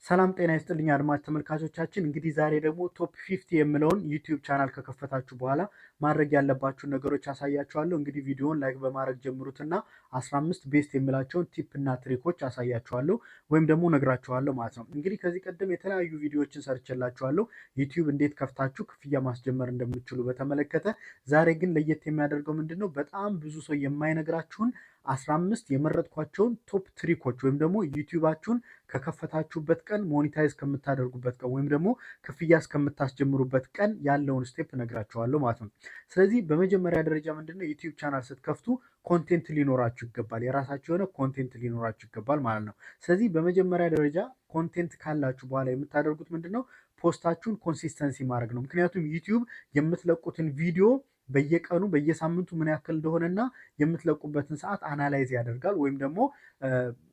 ሰላም ጤና ይስጥልኝ አድማጭ ተመልካቾቻችን። እንግዲህ ዛሬ ደግሞ ቶፕ 50 የምለውን ዩቲዩብ ቻናል ከከፈታችሁ በኋላ ማድረግ ያለባችሁን ነገሮች አሳያችኋለሁ። እንግዲህ ቪዲዮውን ላይክ በማድረግ ጀምሩትና 15 ቤስት የሚላቸውን ቲፕ እና ትሪኮች አሳያችኋለሁ ወይም ደግሞ ነግራችኋለሁ ማለት ነው። እንግዲህ ከዚህ ቀደም የተለያዩ ቪዲዮዎችን ሰርችላችኋለሁ ዩቲዩብ እንዴት ከፍታችሁ ክፍያ ማስጀመር እንደምትችሉ በተመለከተ። ዛሬ ግን ለየት የሚያደርገው ምንድነው በጣም ብዙ ሰው የማይነግራችሁን 15 የመረጥኳቸውን ቶፕ ትሪኮች ወይም ደግሞ ዩቲዩባችሁን ከከፈታችሁበት ቀን ሞኔታይዝ ከምታደርጉበት ቀን ወይም ደግሞ ክፍያ እስከምታስጀምሩበት ቀን ያለውን ስቴፕ ነግራችኋለሁ ማለት ነው። ስለዚህ በመጀመሪያ ደረጃ ምንድነው ዩቲዩብ ቻናል ስትከፍቱ ኮንቴንት ሊኖራችሁ ይገባል። የራሳችሁ የሆነ ኮንቴንት ሊኖራችሁ ይገባል ማለት ነው። ስለዚህ በመጀመሪያ ደረጃ ኮንቴንት ካላችሁ በኋላ የምታደርጉት ምንድነው ፖስታችሁን ኮንሲስተንሲ ማድረግ ነው። ምክንያቱም ዩቲዩብ የምትለቁትን ቪዲዮ በየቀኑ በየሳምንቱ ምን ያክል እንደሆነና የምትለቁበትን ሰዓት አናላይዝ ያደርጋል ወይም ደግሞ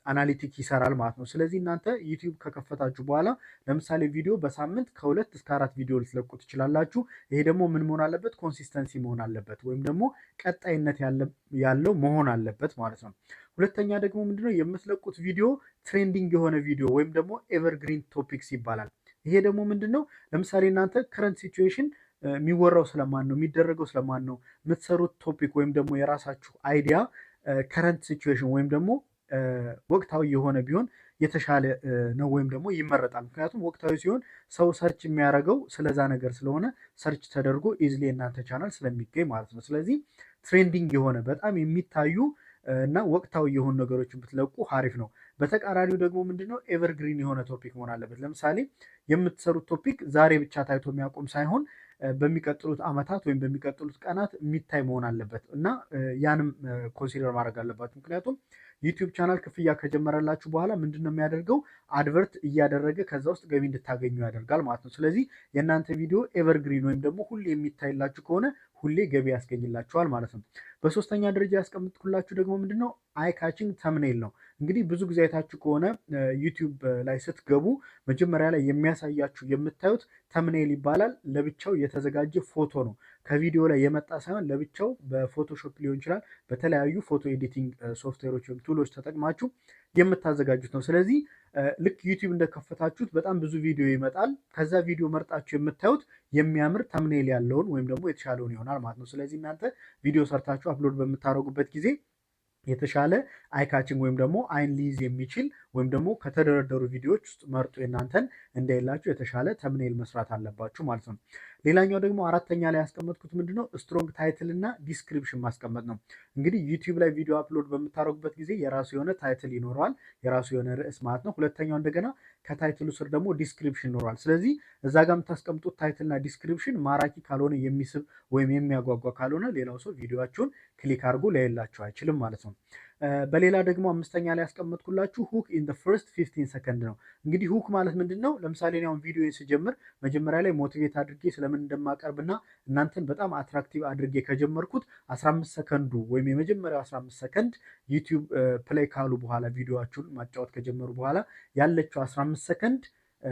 አናሊቲክ ይሰራል ማለት ነው። ስለዚህ እናንተ ዩቲዩብ ከከፈታችሁ በኋላ ለምሳሌ ቪዲዮ በሳምንት ከ2 እስከ 4 ቪዲዮ ልትለቁ ትችላላችሁ። ይሄ ደግሞ ምን መሆን አለበት? ኮንሲስተንሲ መሆን አለበት ወይም ደግሞ ቀጣይነት ያለው መሆን አለበት ማለት ነው። ሁለተኛ ደግሞ ምንድነው የምትለቁት ቪዲዮ ትሬንዲንግ የሆነ ቪዲዮ ወይም ደግሞ ኤቨርግሪን ቶፒክስ ይባላል። ይሄ ደግሞ ምንድነው ለምሳሌ እናንተ ከረንት ሲቹዌሽን የሚወራው ስለማን ነው፣ የሚደረገው ስለማን ነው፣ የምትሰሩት ቶፒክ ወይም ደግሞ የራሳችሁ አይዲያ ከረንት ሲቹዌሽን ወይም ደግሞ ወቅታዊ የሆነ ቢሆን የተሻለ ነው ወይም ደግሞ ይመረጣል። ምክንያቱም ወቅታዊ ሲሆን ሰው ሰርች የሚያደርገው ስለዛ ነገር ስለሆነ ሰርች ተደርጎ ኢዝሊ እናንተ ቻናል ስለሚገኝ ማለት ነው። ስለዚህ ትሬንዲንግ የሆነ በጣም የሚታዩ እና ወቅታዊ የሆኑ ነገሮችን ብትለቁ አሪፍ ነው። በተቃራኒው ደግሞ ምንድነው ኤቨርግሪን የሆነ ቶፒክ መሆን አለበት። ለምሳሌ የምትሰሩት ቶፒክ ዛሬ ብቻ ታይቶ የሚያቆም ሳይሆን በሚቀጥሉት ዓመታት ወይም በሚቀጥሉት ቀናት የሚታይ መሆን አለበት እና ያንም ኮንሲደር ማድረግ አለባችሁ። ምክንያቱም ዩቲዩብ ቻናል ክፍያ ከጀመረላችሁ በኋላ ምንድነው የሚያደርገው አድቨርት እያደረገ ከዛ ውስጥ ገቢ እንድታገኙ ያደርጋል ማለት ነው። ስለዚህ የእናንተ ቪዲዮ ኤቨርግሪን ወይም ደግሞ ሁሌ የሚታይላችሁ ከሆነ ሁሌ ገቢ ያስገኝላችኋል ማለት ነው። በሶስተኛ ደረጃ ያስቀምጥኩላችሁ ደግሞ ምንድነው አይ ካቺንግ ተምኔል ነው። እንግዲህ ብዙ ጊዜ አይታችሁ ከሆነ ዩቲዩብ ላይ ስትገቡ መጀመሪያ ላይ የሚያሳያችሁ የምታዩት ተምኔል ይባላል። ለብቻው የተዘጋጀ ፎቶ ነው። ከቪዲዮ ላይ የመጣ ሳይሆን ለብቻው በፎቶሾፕ ሊሆን ይችላል፣ በተለያዩ ፎቶ ኤዲቲንግ ሶፍትዌሮች ወይም ቱሎች ተጠቅማችሁ የምታዘጋጁት ነው። ስለዚህ ልክ ዩቲዩብ እንደከፈታችሁት በጣም ብዙ ቪዲዮ ይመጣል። ከዛ ቪዲዮ መርጣችሁ የምታዩት የሚያምር ተምኔል ያለውን ወይም ደግሞ የተሻለውን ይሆናል ማለት ነው። ስለዚህ እናንተ ቪዲዮ ሰርታችሁ አፕሎድ በምታደርጉበት ጊዜ የተሻለ አይካችንግ ወይም ደግሞ አይን ሊይዝ የሚችል ወይም ደግሞ ከተደረደሩ ቪዲዮዎች ውስጥ መርጦ የእናንተን እንዳይላችሁ የተሻለ ተምኔል መስራት አለባችሁ ማለት ነው። ሌላኛው ደግሞ አራተኛ ላይ ያስቀመጥኩት ምንድነው ስትሮንግ ታይትል እና ዲስክሪፕሽን ማስቀመጥ ነው። እንግዲህ ዩቲዩብ ላይ ቪዲዮ አፕሎድ በምታደርጉበት ጊዜ የራሱ የሆነ ታይትል ይኖረዋል፣ የራሱ የሆነ ርዕስ ማለት ነው። ሁለተኛው እንደገና ከታይትሉ ስር ደግሞ ዲስክሪፕሽን ይኖረዋል። ስለዚህ እዛ ጋር የምታስቀምጡት ታይትልና ዲስክሪፕሽን ማራኪ ካልሆነ የሚስብ ወይም የሚያጓጓ ካልሆነ ሌላው ሰው ቪዲዮችሁን ክሊክ አድርጎ ሊያይላችሁ አይችልም ማለት ነው። በሌላ ደግሞ አምስተኛ ላይ ያስቀመጥኩላችሁ ሁክ ኢን ዘ ፈርስት 15 ሰከንድ ነው። እንግዲህ ሁክ ማለት ምንድነው? ለምሳሌ እኔ አሁን ቪዲዮ ስጀምር መጀመሪያ ላይ ሞቲቬት አድርጌ ስለምን እንደማቀርብና እናንተን በጣም አትራክቲቭ አድርጌ ከጀመርኩት 15 ሰከንዱ ወይም የመጀመሪያው 15 ሰከንድ ዩቲዩብ ፕሌይ ካሉ በኋላ ቪዲዮአችሁን ማጫወት ከጀመሩ በኋላ ያለችው 15 ሰከንድ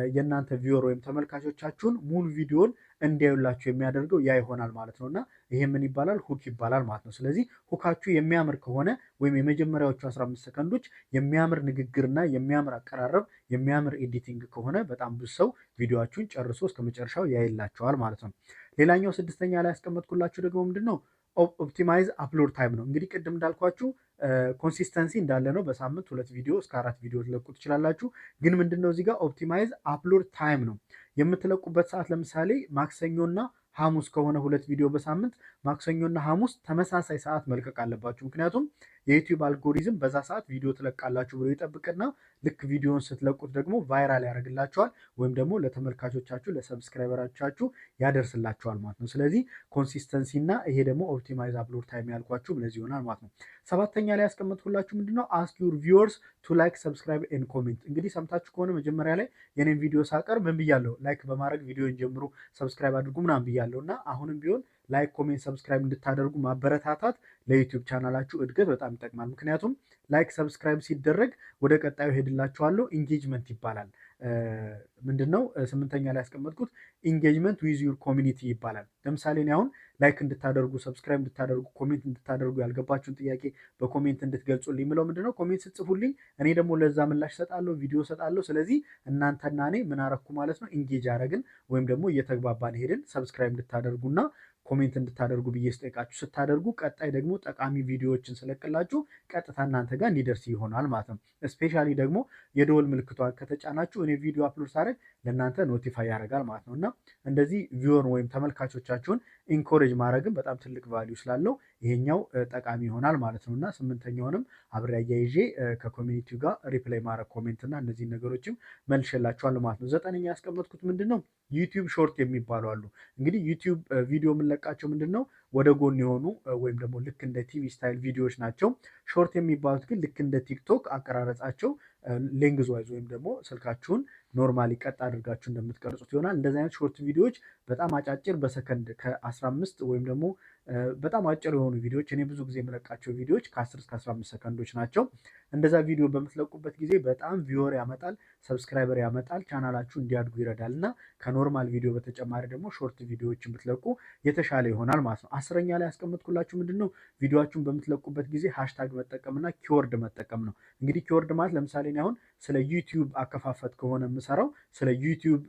የእናንተ ቪወር ወይም ተመልካቾቻችሁን ሙሉ ቪዲዮን እንዲያዩላችሁ የሚያደርገው ያ ይሆናል ማለት ነው። እና ይሄ ምን ይባላል? ሁክ ይባላል ማለት ነው። ስለዚህ ሁካችሁ የሚያምር ከሆነ ወይም የመጀመሪያዎቹ 15 ሰከንዶች የሚያምር ንግግርና የሚያምር አቀራረብ፣ የሚያምር ኤዲቲንግ ከሆነ በጣም ብዙ ሰው ቪዲዮአችሁን ጨርሶ እስከ መጨረሻው ያይላቸዋል ማለት ነው። ሌላኛው ስድስተኛ ላይ ያስቀመጥኩላችሁ ደግሞ ምንድነው ኦፕቲማይዝ አፕሎድ ታይም ነው። እንግዲህ ቅድም እንዳልኳችሁ ኮንሲስተንሲ እንዳለ ነው። በሳምንት 2 ቪዲዮ እስከ 4 ቪዲዮ ትለቁ ትችላላችሁ። ግን ምንድነው እዚህ ጋር ኦፕቲማይዝ አፕሎድ ታይም ነው የምትለቁበት ሰዓት። ለምሳሌ ማክሰኞና ሐሙስ ከሆነ 2 ቪዲዮ በሳምንት ማክሰኞና ሐሙስ ተመሳሳይ ሰዓት መልቀቅ አለባችሁ። ምክንያቱም የዩቲዩብ አልጎሪዝም በዛ ሰዓት ቪዲዮ ትለቃላችሁ ብሎ ይጠብቅና ልክ ቪዲዮን ስትለቁት ደግሞ ቫይራል ያደርግላችኋል ወይም ደግሞ ለተመልካቾቻችሁ ለሰብስክራይበሮቻችሁ ያደርስላችኋል ማለት ነው። ስለዚህ ኮንሲስተንሲ እና ይሄ ደግሞ ኦፕቲማይዝ አፕሎድ ታይም ያልኳችሁ ለዚህ ይሆናል ማለት ነው። ሰባተኛ ላይ ያስቀመጥኩላችሁ ምንድነው አስክ ዩር ቪወርስ ቱ ላይክ ሰብስክራይብ ኤንድ ኮሜንት። እንግዲህ ሰምታችሁ ከሆነ መጀመሪያ ላይ የኔን ቪዲዮ ሳቀርብ ምን ብያለሁ? ላይክ በማድረግ ቪዲዮን ጀምሩ፣ ሰብስክራይብ አድርጉ ምናምን ብያለሁ እና አሁንም ቢሆን ላይክ ኮሜንት ሰብስክራይብ እንድታደርጉ ማበረታታት ለዩቲዩብ ቻናላችሁ እድገት በጣም ይጠቅማል። ምክንያቱም ላይክ ሰብስክራይብ ሲደረግ ወደ ቀጣዩ ሄድላችኋለሁ ኢንጌጅመንት ይባላል። ምንድነው ስምንተኛ ላይ ያስቀመጥኩት ኢንጌጅመንት ዊዝ ዩር ኮሚኒቲ ይባላል። ለምሳሌ እኔ አሁን ላይክ እንድታደርጉ፣ ሰብስክራይብ እንድታደርጉ፣ ኮሜንት እንድታደርጉ፣ ያልገባችሁን ጥያቄ በኮሜንት እንድትገልጹልኝ የምለው ምንድነው ኮሜንት ስጽፉልኝ እኔ ደግሞ ለዛ ምላሽ ሰጣለሁ፣ ቪዲዮ ሰጣለሁ። ስለዚህ እናንተና እኔ ምን አረኩ ማለት ነው ኢንጌጅ አረግን ወይም ደግሞ እየተግባባን ሄድን። ሰብስክራይብ እንድታደርጉና ኮሜንት እንድታደርጉ ብዬ ስጠይቃችሁ ስታደርጉ ቀጣይ ደግሞ ጠቃሚ ቪዲዮዎችን ስለቅላችሁ ቀጥታ እናንተ ጋር እንዲደርስ ይሆናል ማለት ነው። ስፔሻሊ ደግሞ የደወል ምልክቷን ከተጫናችሁ እኔ ቪዲዮ አፕሎድ ሳደርግ ለእናንተ ኖቲፋይ ያደርጋል ማለት ነው። እና እንደዚህ ቪወር ወይም ተመልካቾቻችሁን ኢንኮሬጅ ማድረግን በጣም ትልቅ ቫሊዩ ስላለው ይሄኛው ጠቃሚ ይሆናል ማለት ነው። እና ስምንተኛውንም አብሬ አያይዤ ከኮሚኒቲው ጋር ሪፕላይ ማድረግ ኮሜንት እና እነዚህን ነገሮችም መልሼላችኋለሁ ማለት ነው። ዘጠነኛ ያስቀመጥኩት ምንድን ነው ዩቲዩብ ሾርት የሚባሉ አሉ። እንግዲህ ዩቲዩብ ቪዲዮ የምንለቃቸው ምንድን ነው ወደ ጎን የሆኑ ወይም ደግሞ ልክ እንደ ቲቪ ስታይል ቪዲዮዎች ናቸው። ሾርት የሚባሉት ግን ልክ እንደ ቲክቶክ አቀራረጻቸው ሌንግዝ ዋይዝ ወይም ደግሞ ስልካችሁን ኖርማሊ ቀጥ አድርጋችሁ እንደምትቀርጹት ይሆናል። እንደዚህ አይነት ሾርት ቪዲዮዎች በጣም አጫጭር በሰከንድ ከ15 ወይም ደግሞ በጣም አጭር የሆኑ ቪዲዮዎች እኔ ብዙ ጊዜ የምለቃቸው ቪዲዮዎች ከ10 እስከ 15 ሰከንዶች ናቸው። እንደዛ ቪዲዮ በምትለቁበት ጊዜ በጣም ቪወር ያመጣል፣ ሰብስክራይበር ያመጣል፣ ቻናላችሁ እንዲያድጉ ይረዳል እና ከኖርማል ቪዲዮ በተጨማሪ ደግሞ ሾርት ቪዲዮዎችን ብትለቁ የተሻለ ይሆናል ማለት ነው። አስረኛ ላይ ያስቀመጥኩላችሁ ምንድን ነው ቪዲዮችሁን በምትለቁበት ጊዜ ሃሽታግ መጠቀምና ኪወርድ መጠቀም ነው። እንግዲህ ኪወርድ ማለት ለምሳሌ አሁን ስለ ዩቲዩብ አከፋፈት ከሆነ የምሰራው ስለ ዩቲዩብ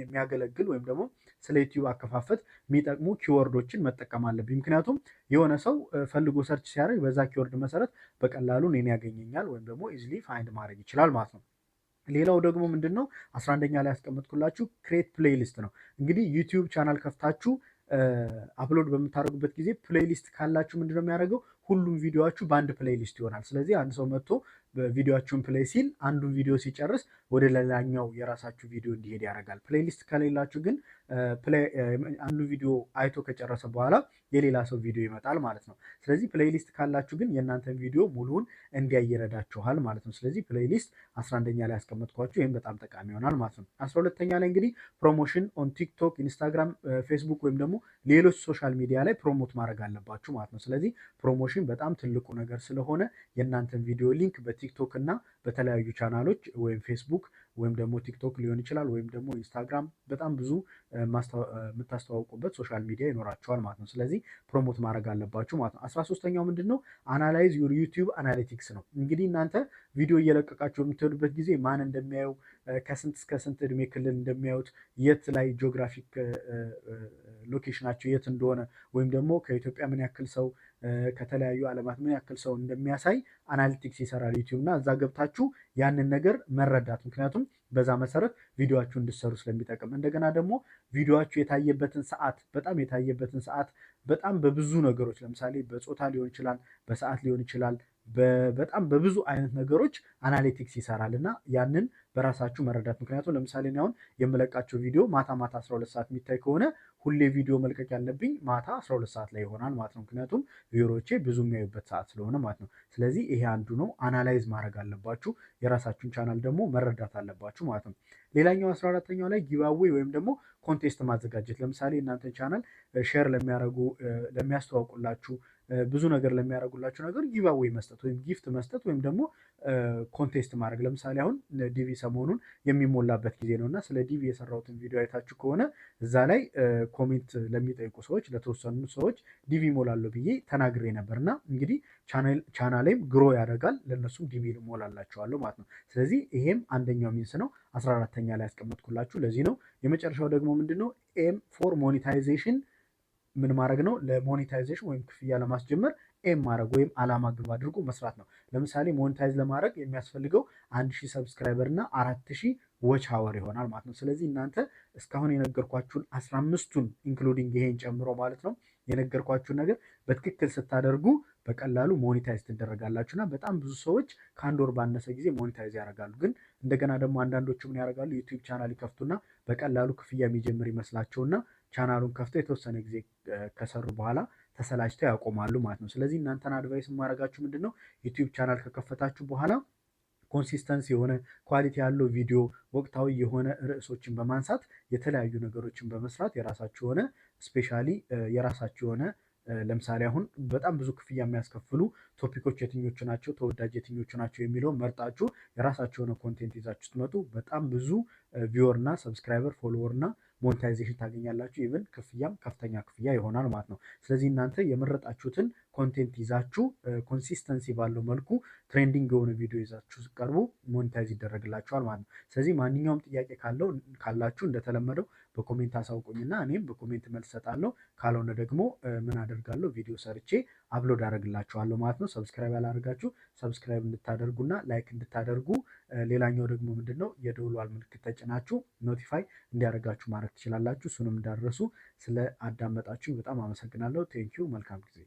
የሚያገለግል ወይም ደግሞ ስለ ዩቲዩብ አከፋፈት የሚጠቅሙ ኪወርዶችን መጠቀም አለብኝ። ምክንያቱም የሆነ ሰው ፈልጎ ሰርች ሲያደርግ በዛ ኪወርድ መሰረት በቀላሉ እኔን ያገኘኛል ወይም ደግሞ ኢዝሊ ፋይንድ ማድረግ ይችላል ማለት ነው። ሌላው ደግሞ ምንድን ነው 11ኛ ላይ ያስቀመጥኩላችሁ ክሬት ፕሌይሊስት ነው። እንግዲህ ዩቲዩብ ቻናል ከፍታችሁ አፕሎድ በምታደርጉበት ጊዜ ፕሌይሊስት ካላችሁ ምንድነው የሚያደርገው ሁሉም ቪዲዮችሁ በአንድ ፕሌይሊስት ይሆናል። ስለዚህ አንድ ሰው መጥቶ ቪዲዮችሁን ፕሌይ ሲል አንዱን ቪዲዮ ሲጨርስ ወደ ሌላኛው የራሳችሁ ቪዲዮ እንዲሄድ ያደርጋል። ፕሌይሊስት ከሌላችሁ ግን አንዱ ቪዲዮ አይቶ ከጨረሰ በኋላ የሌላ ሰው ቪዲዮ ይመጣል ማለት ነው። ስለዚህ ፕሌይሊስት ካላችሁ ግን የእናንተን ቪዲዮ ሙሉውን እንዲያይ ይረዳችኋል ማለት ነው። ስለዚህ ፕሌይሊስት 11ኛ ላይ ያስቀመጥኳችሁ ይህም በጣም ጠቃሚ ይሆናል ማለት ነው። 12ኛ ላይ እንግዲህ ፕሮሞሽን ኦን ቲክቶክ፣ ኢንስታግራም፣ ፌስቡክ ወይም ደግሞ ሌሎች ሶሻል ሚዲያ ላይ ፕሮሞት ማድረግ አለባችሁ ማለት ነው። ስለዚህ ፕሮሞሽን በጣም ትልቁ ነገር ስለሆነ የእናንተን ቪዲዮ ሊንክ በቲክቶክ እና በተለያዩ ቻናሎች ወይም ፌስቡክ ወይም ደግሞ ቲክቶክ ሊሆን ይችላል ወይም ደግሞ ኢንስታግራም በጣም ብዙ የምታስተዋውቁበት ሶሻል ሚዲያ ይኖራቸዋል ማለት ነው። ስለዚህ ፕሮሞት ማድረግ አለባችሁ ማለት ነው። 13ኛው ምንድን ነው አናላይዝ ዩር ዩቲዩብ አናሊቲክስ ነው። እንግዲህ እናንተ ቪዲዮ እየለቀቃችሁ የምትሄዱበት ጊዜ ማን እንደሚያዩ ከስንት እስከ ስንት እድሜ ክልል እንደሚያዩት የት ላይ ጂኦግራፊክ ሎኬሽናቸው የት እንደሆነ ወይም ደግሞ ከኢትዮጵያ ምን ያክል ሰው ከተለያዩ ዓለማት ምን ያክል ሰው እንደሚያሳይ አናሊቲክስ ይሰራል ዩቲዩብ እና እዛ ገብታችሁ ያንን ነገር መረዳት ምክንያቱም በዛ መሰረት ቪዲዮችሁ እንድሰሩ ስለሚጠቅም እንደገና ደግሞ ቪዲዮችሁ የታየበትን ሰዓት በጣም በብዙ ነገሮች ለምሳሌ በጾታ ሊሆን ይችላል፣ በሰዓት ሊሆን ይችላል፣ በጣም በብዙ አይነት ነገሮች አናሊቲክስ ይሰራል እና ያንን በራሳችሁ መረዳት ምክንያቱም ለምሳሌ አሁን የምለቃቸው ቪዲዮ ማታ 12 ሰዓት የሚታይ ከሆነ ሁሌ ቪዲዮ መልቀቅ ያለብኝ ማታ 12 ሰዓት ላይ ይሆናል ማለት ነው። ምክንያቱም ቪዲዮዎቼ ብዙ የሚያዩበት ሰዓት ስለሆነ ማለት ነው። ስለዚህ ይሄ አንዱ ነው። አናላይዝ ማድረግ አለባችሁ። የራሳችሁን ቻናል ደግሞ መረዳት አለባችሁ ማለት ነው። ሌላኛው 14ኛው ላይ ጊቫዌይ ወይም ደግሞ ኮንቴስት ማዘጋጀት ለምሳሌ እናንተን ቻናል ሼር ለሚያደርጉ ለሚያስተዋውቁላችሁ ብዙ ነገር ለሚያደርጉላችሁ ነገር ጊቫዌይ መስጠት ወይም ጊፍት መስጠት ወይም ደግሞ ኮንቴስት ማድረግ ለምሳሌ አሁን ዲቪ ሰሞኑን የሚሞላበት ጊዜ ነው እና ስለ ዲቪ የሰራሁትን ቪዲዮ አይታችሁ ከሆነ እዛ ላይ ኮሜንት ለሚጠይቁ ሰዎች ለተወሰኑ ሰዎች ዲቪ ሞላለሁ ብዬ ተናግሬ ነበር እና እንግዲህ ቻናሌም ግሮ ያደርጋል ለእነሱም ዲቪ ሞላላቸዋለሁ ማለት ነው። ስለዚህ ይሄም አንደኛው ሚንስ ነው 14ኛ ላይ ያስቀመጥኩላችሁ ለዚህ ነው። የመጨረሻው ደግሞ ምንድነው ኤም ፎር ሞኔታይዜሽን ምን ማድረግ ነው ለሞኔታይዜሽን ወይም ክፍያ ለማስጀመር ኤም ማድረግ ወይም አላማ ግብ አድርጎ መስራት ነው። ለምሳሌ ሞኔታይዝ ለማድረግ የሚያስፈልገው 1000 ሰብስክራይበር እና 4000 ዎች አወር ይሆናል ማለት ነው። ስለዚህ እናንተ እስካሁን የነገርኳችሁን 15ቱን ኢንክሉዲንግ ይሄን ጨምሮ ማለት ነው የነገርኳችሁን ነገር በትክክል ስታደርጉ በቀላሉ ሞኔታይዝ ትደረጋላችሁ እና በጣም ብዙ ሰዎች ከአንድ ወር ባነሰ ጊዜ ሞኔታይዝ ያደርጋሉ። ግን እንደገና ደግሞ አንዳንዶቹ ምን ያደርጋሉ ዩቲዩብ ቻናል ይከፍቱና በቀላሉ ክፍያ የሚጀምር ይመስላቸውና ቻናሉን ከፍተው የተወሰነ ጊዜ ከሰሩ በኋላ ተሰላችተው ያቆማሉ ማለት ነው። ስለዚህ እናንተን አድቫይስ የማደርጋችሁ ምንድነው ዩቲዩብ ቻናል ከከፈታችሁ በኋላ ኮንሲስተንስ የሆነ ኳሊቲ ያለው ቪዲዮ ወቅታዊ የሆነ ርዕሶችን በማንሳት የተለያዩ ነገሮችን በመስራት የራሳችሁ የሆነ ስፔሻሊ የራሳችሁ የሆነ ለምሳሌ አሁን በጣም ብዙ ክፍያ የሚያስከፍሉ ቶፒኮች የትኞቹ ናቸው፣ ተወዳጅ የትኞቹ ናቸው የሚለውን መርጣችሁ የራሳችሁ የሆነ ኮንቴንት ይዛችሁ ስትመጡ በጣም ብዙ ቪወር እና ሰብስክራይበር ፎሎወር እና ሞኔታይዜሽን ታገኛላችሁ። ኢቨን ክፍያም ከፍተኛ ክፍያ ይሆናል ማለት ነው። ስለዚህ እናንተ የመረጣችሁትን ኮንቴንት ይዛችሁ ኮንሲስተንሲ ባለው መልኩ ትሬንዲንግ የሆነ ቪዲዮ ይዛችሁ ሲቀርቡ ሞኔታይዝ ይደረግላችኋል ማለት ነው። ስለዚህ ማንኛውም ጥያቄ ካላችሁ እንደተለመደው በኮሜንት አሳውቁኝና እኔም በኮሜንት መልስ ሰጣለሁ። ካልሆነ ደግሞ ምን አደርጋለሁ ቪዲዮ ሰርቼ አፕሎድ አደርግላችኋለሁ ማለት ነው። ሰብስክራይብ ያላደርጋችሁ ሰብስክራይብ እንድታደርጉና ላይክ እንድታደርጉ፣ ሌላኛው ደግሞ ምንድነው የደውሏል ምልክት ተጭናችሁ ኖቲፋይ እንዲያደርጋችሁ ማድረግ ትችላላችሁ። እሱንም እንዳደረሱ ስለ አዳመጣችሁ በጣም አመሰግናለሁ። ቴንኪዩ። መልካም ጊዜ